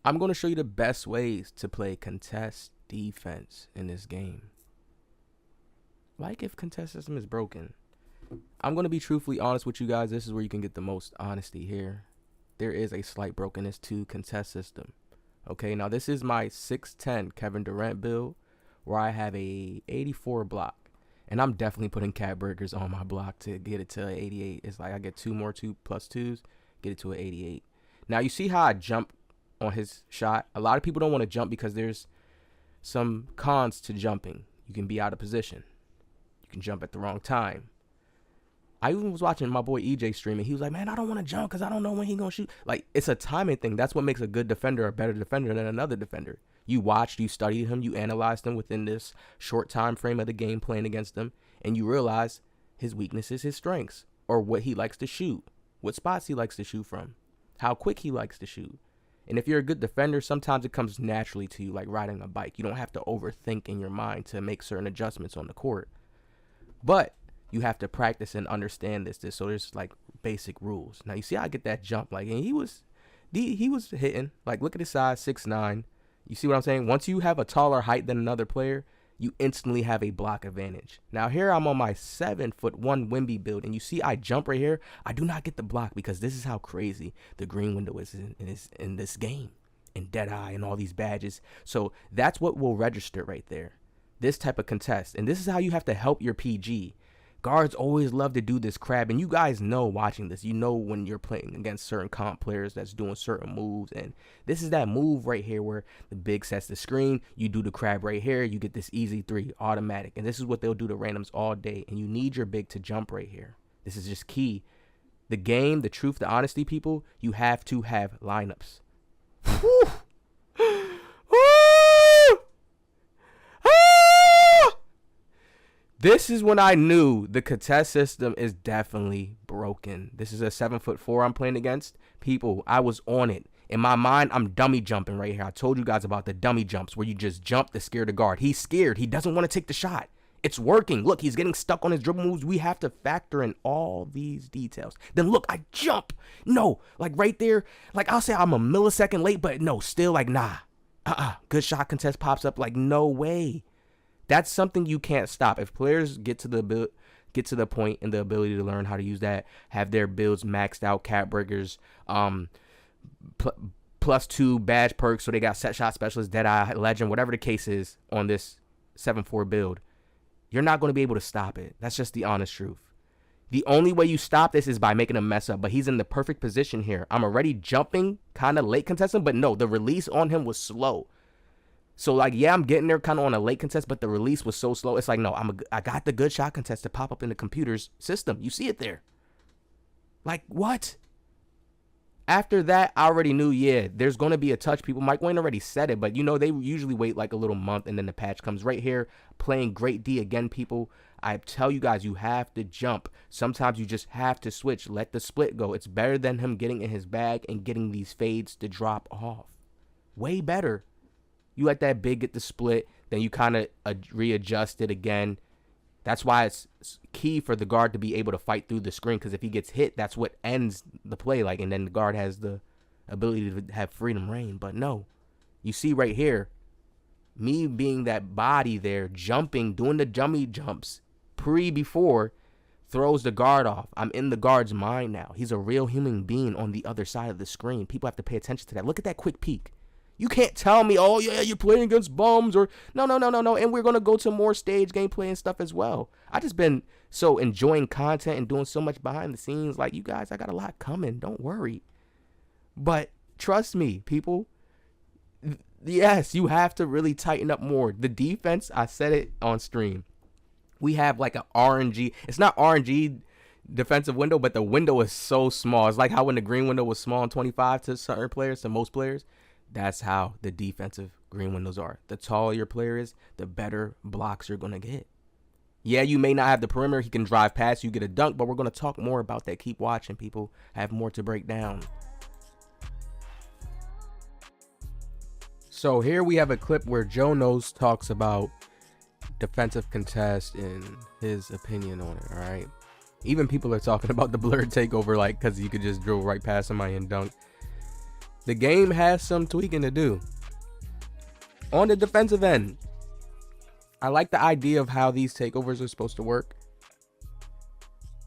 I'm going to show you the best ways to play contest defense in this game. Like if contest system is broken. I'm going to be truthfully honest with you guys. This is where you can get the most honesty here. There is a slight brokenness to contest system. Okay, now this is my 6'10 Kevin Durant build where I have a 84 block. And I'm definitely putting cat burgers on my block to get it to 88. It's like I get 2 more 2+2s, get it to an 88. Now you see how I jump on his shot? A lot of people don't want to jump because there's some cons to jumping. You can be out of position. You can jump at the wrong time. I even was watching my boy EJ streaming. He was like, man, I don't want to jump because I don't know when he's going to shoot. Like, it's a timing thing. That's what makes a good defender a better defender than another defender. You watched, you studied him, you analyzed him within this short time frame of the game playing against him, and you realize his weaknesses, his strengths, or what he likes to shoot, what spots he likes to shoot from, how quick he likes to shoot. And if you're a good defender, sometimes it comes naturally to you like riding a bike. You don't have to overthink in your mind to make certain adjustments on the court. But you have to practice and understand this. So there's like basic rules. Now you see how I get that jump, like, and he was hitting. Like, look at his size, 6'9". You see what I'm saying? Once you have a taller height than another player, you instantly have a block advantage. Now here I'm on my 7'1" Wemby build, and you see I jump right here. I do not get the block because this is how crazy the green window is in this game, and Deadeye and all these badges. So that's what will register right there. This type of contest, and this is how you have to help your PG. Guards always love to do this crab, and you guys know watching this, you know when you're playing against certain comp players that's doing certain moves, and this is that move right here where the big sets the screen, you do the crab right here, you get this easy 3, automatic, and this is what they'll do to randoms all day, and you need your big to jump right here. This is just key. The game, the truth, the honesty, people, you have to have lineups. Whew. This is when I knew the contest system is definitely broken. This is a 7'4" I'm playing against. People, I was on it. In my mind, I'm dummy jumping right here. I told you guys about the dummy jumps where you just jump to scare the guard. He's scared. He doesn't want to take the shot. It's working. Look, he's getting stuck on his dribble moves. We have to factor in all these details. Then look, I jump. No, like right there. Like I'll say I'm a millisecond late, but no, still like nah. Good shot contest pops up. Like no way. That's something you can't stop. If players get to the point and the ability to learn how to use that, have their builds maxed out, cat breakers, +2 badge perks, so they got set shot specialist, Deadeye, legend, whatever the case is on this 7'4" build, you're not going to be able to stop it. That's just the honest truth. The only way you stop this is by making him mess up, but he's in the perfect position here. I'm already jumping, kind of late contesting, but no, the release on him was slow. So, like, yeah, I'm getting there kind of on a late contest, but the release was so slow. It's like, no, I got the good shot contest to pop up in the computer's system. You see it there. Like, what? After that, I already knew, yeah, there's going to be a touch. People, Mike Wayne already said it, but, you know, they usually wait like a little month, and then the patch comes right here. Playing great D again, people. I tell you guys, you have to jump. Sometimes you just have to switch. Let the split go. It's better than him getting in his bag and getting these fades to drop off. Way better. You let that big get the split, then you kind of readjust it again. That's why it's key for the guard to be able to fight through the screen, because if he gets hit, that's what ends the play. Like, and then the guard has the ability to have freedom reign. But no, you see right here, me being that body there, jumping, doing the dummy jumps before throws the guard off. I'm in the guard's mind now. He's a real human being on the other side of the screen. People have to pay attention to that. Look at that quick peek. You can't tell me, oh, yeah, you're playing against bums, or no. And we're going to go to more stage gameplay and stuff as well. I just been so enjoying content and doing so much behind the scenes. Like, you guys, I got a lot coming. Don't worry. But trust me, people, yes, you have to really tighten up more. The defense, I said it on stream. We have like an RNG. It's not RNG defensive window, but the window is so small. It's like how when the green window was small in 25 to certain players, to most players. That's how the defensive green windows are. The taller your player is, the better blocks you're going to get. Yeah, you may not have the perimeter. He can drive past you, get a dunk, but we're going to talk more about that. Keep watching, people. I have more to break down. So here we have a clip where Joe Knows talks about defensive contest and his opinion on it, all right? Even people are talking about the blurred takeover, like, because you could just drill right past somebody and dunk. The game has some tweaking to do. On the defensive end, I like the idea of how these takeovers are supposed to work.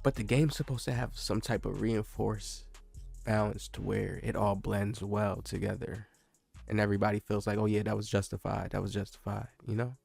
But the game's supposed to have some type of reinforced balance to where it all blends well together. And everybody feels like, oh yeah, that was justified. That was justified, you know?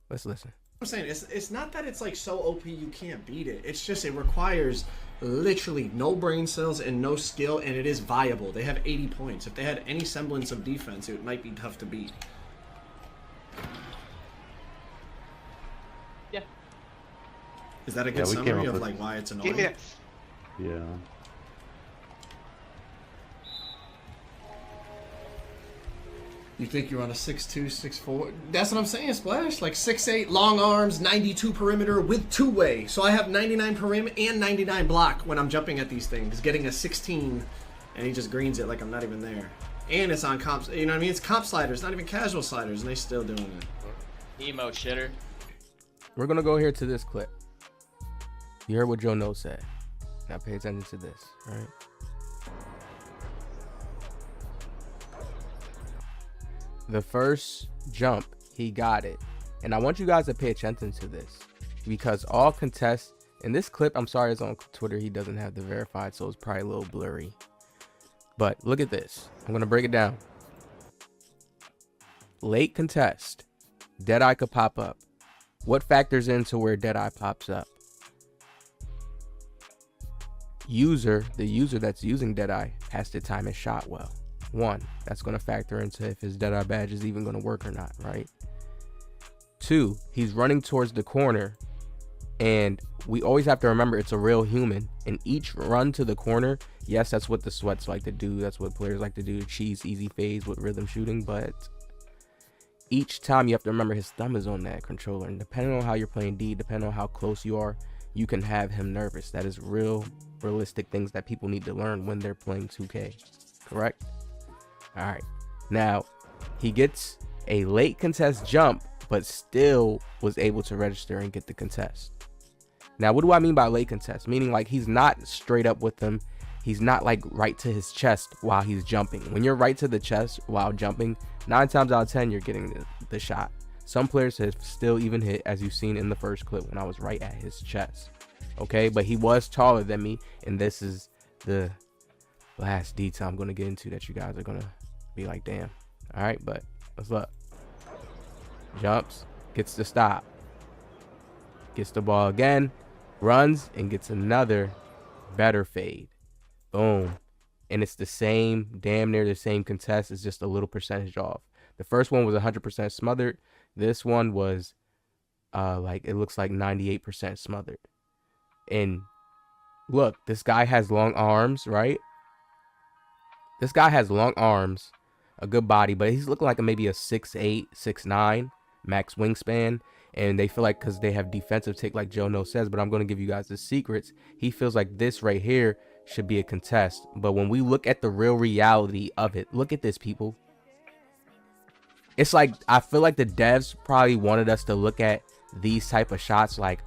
Let's listen. I'm saying it's not that it's like so OP you can't beat it. It's just it requires literally no brain cells and no skill, and it is viable. They have 80 points. If they had any semblance of defense, it might be tough to beat. Yeah. Is that a good summary of like why it's annoying? Give me that. Yeah. You think you're on a 6'2", 6'4"? That's what I'm saying, Splash. Like 6'8", long arms, 92 perimeter with two-way. So I have 99 perimeter and 99 block when I'm jumping at these things. Getting a 16, and he just greens it like I'm not even there. And it's on comps. You know what I mean? It's comp sliders, not even casual sliders, and they still doing it. Emo shitter. We're going to go here to this clip. You heard what Joe No said. Now pay attention to this, right? The first jump, he got it. And I want you guys to pay attention to this because all contests in this clip, I'm sorry, it's on Twitter. He doesn't have the verified, so it's probably a little blurry. But look at this. I'm going to break it down. Late contest. Deadeye could pop up. What factors into where Deadeye pops up? The user that's using Deadeye has to time his shot well. One, that's going to factor into if his Deadeye badge is even going to work or not, right? Two, he's running towards the corner, and we always have to remember it's a real human. And each run to the corner, yes, that's what the sweats like to do. That's what players like to do, cheese easy phase with rhythm shooting. But each time you have to remember his thumb is on that controller. And depending on how you're playing D, depending on how close you are, you can have him nervous. That is realistic things that people need to learn when they're playing 2K, correct? All right, now he gets a late contest jump, but still was able to register and get the contest. Now, what do I mean by late contest? Meaning like he's not straight up with them. He's not like right to his chest while he's jumping. When you're right to the chest while jumping, 9 times out of 10, you're getting the shot. Some players have still even hit, as you've seen in the first clip when I was right at his chest. Okay, but he was taller than me, and this is the last detail I'm going to get into that you guys are going to be like, damn. All right, but let's look. Jumps, gets the stop, gets the ball again, runs, and gets another better fade. Boom. And it's the same, damn near the same contest. It's just a little percentage off. The first one was 100% smothered. This one was like, it looks like 98% smothered. And look, this guy has long arms, right? This guy has long arms, a good body, but he's looking like maybe a 6'8", 6'9", max wingspan. And they feel like, because they have defensive take like Joe No says, but I'm going to give you guys the secrets. He feels like this right here should be a contest. But when we look at the real reality of it, look at this, people. It's like, I feel like the devs probably wanted us to look at these type of shots like,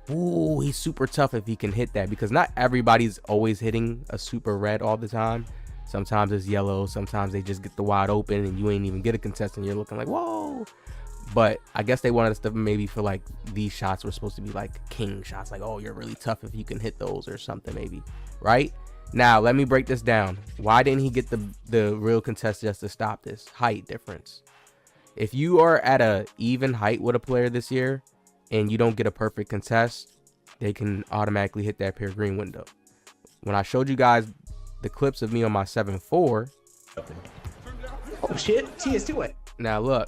ooh, he's super tough if he can hit that, because not everybody's always hitting a super red all the time. Sometimes it's yellow, sometimes they just get the wide open and you ain't even get a contest and you're looking like, whoa. But I guess they wanted us to maybe feel like these shots were supposed to be like king shots, like, oh, you're really tough if you can hit those or something, maybe, right? Now let me break this down. Why didn't he get the real contest just to stop this? Height difference. If you are at a even height with a player this year and you don't get a perfect contest, they can automatically hit that pair green window. When I showed you guys the clips of me on my 7'4", oh shit, TS2 it. Now look,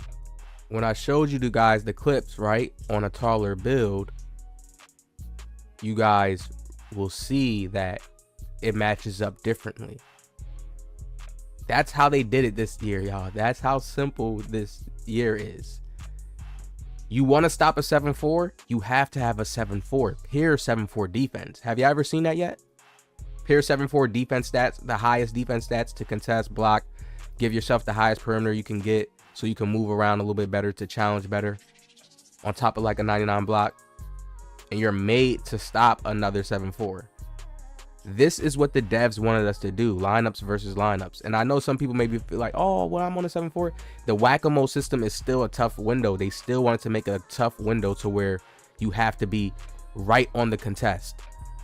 when I showed you guys the clips, right, on a taller build, you guys will see that it matches up differently. That's how they did it this year, y'all. That's how simple this year is. You want to stop a 7'4", you have to have a 7'4", pure 7'4" defense. Have you ever seen that yet? Pure 7'4" defense stats, the highest defense stats to contest, block, give yourself the highest perimeter you can get so you can move around a little bit better, to challenge better, on top of like a 99 block, and you're made to stop another 7'4". This is what the devs wanted us to do, lineups versus lineups. And I know some people maybe feel like, oh, well, I'm on a 7-4. The whack-a-mole system is still a tough window. They still wanted to make a tough window to where you have to be right on the contest.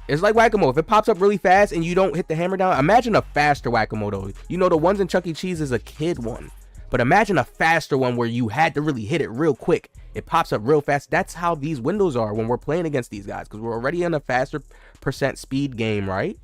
It's like whack-a-mole. If it pops up really fast and you don't hit the hammer down, imagine a faster whack-a-mole though. You know, the ones in Chuck E. Cheese is a kid one. But imagine a faster one where you had to really hit it real quick. It pops up real fast. That's how these windows are when we're playing against these guys, because we're already in a faster percent speed game, right?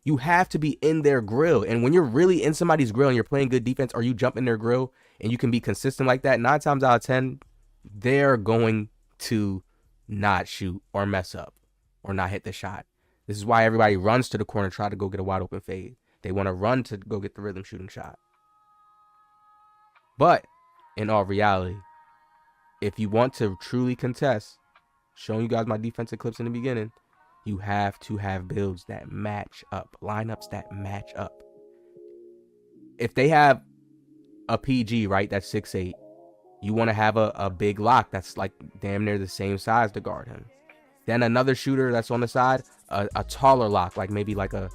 You have to be in their grill. And when you're really in somebody's grill and you're playing good defense, or you jump in their grill and you can be consistent like that, 9 times out of 10, they're going to not shoot or mess up or not hit the shot. This is why everybody runs to the corner, try to go get a wide open fade. They want to run to go get the rhythm shooting shot. But in all reality, if you want to truly contest, showing you guys my defensive clips in the beginning, you have to have builds that match up, lineups that match up. If they have a PG, right, that's 6'8", you want to have a big lock that's like damn near the same size to guard him. Then another shooter that's on the side, a taller lock, like maybe like a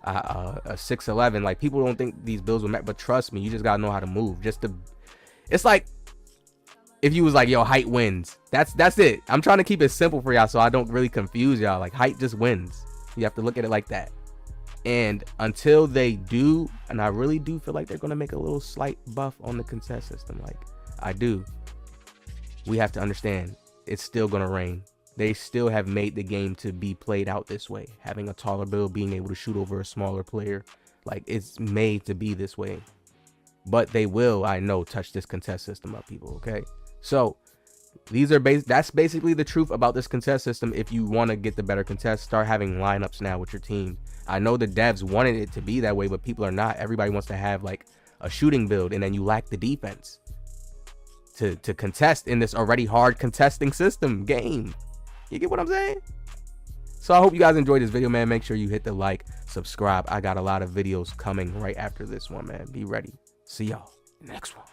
6'11". Like, people don't think these builds will match, but trust me, you just gotta know how to move. It's like if you was like, yo, height wins. That's it. I'm trying to keep it simple for y'all so I don't really confuse y'all. Like, height just wins. You have to look at it like that. And until they do, and I really do feel like they're gonna make a little slight buff on the contest system, like I do, we have to understand it's still gonna rain. They still have made the game to be played out this way. Having a taller build, being able to shoot over a smaller player. Like, it's made to be this way. But they will, I know, touch this contest system up, people, okay? So, that's basically the truth about this contest system. If you want to get the better contest, start having lineups now with your team. I know the devs wanted it to be that way, but people are not. Everybody wants to have, like, a shooting build, and then you lack the defense to contest in this already hard contesting system game. You get what I'm saying? So I hope you guys enjoyed this video, man. Make sure you hit the like, subscribe. I got a lot of videos coming right after this one, man. Be ready. See y'all next one.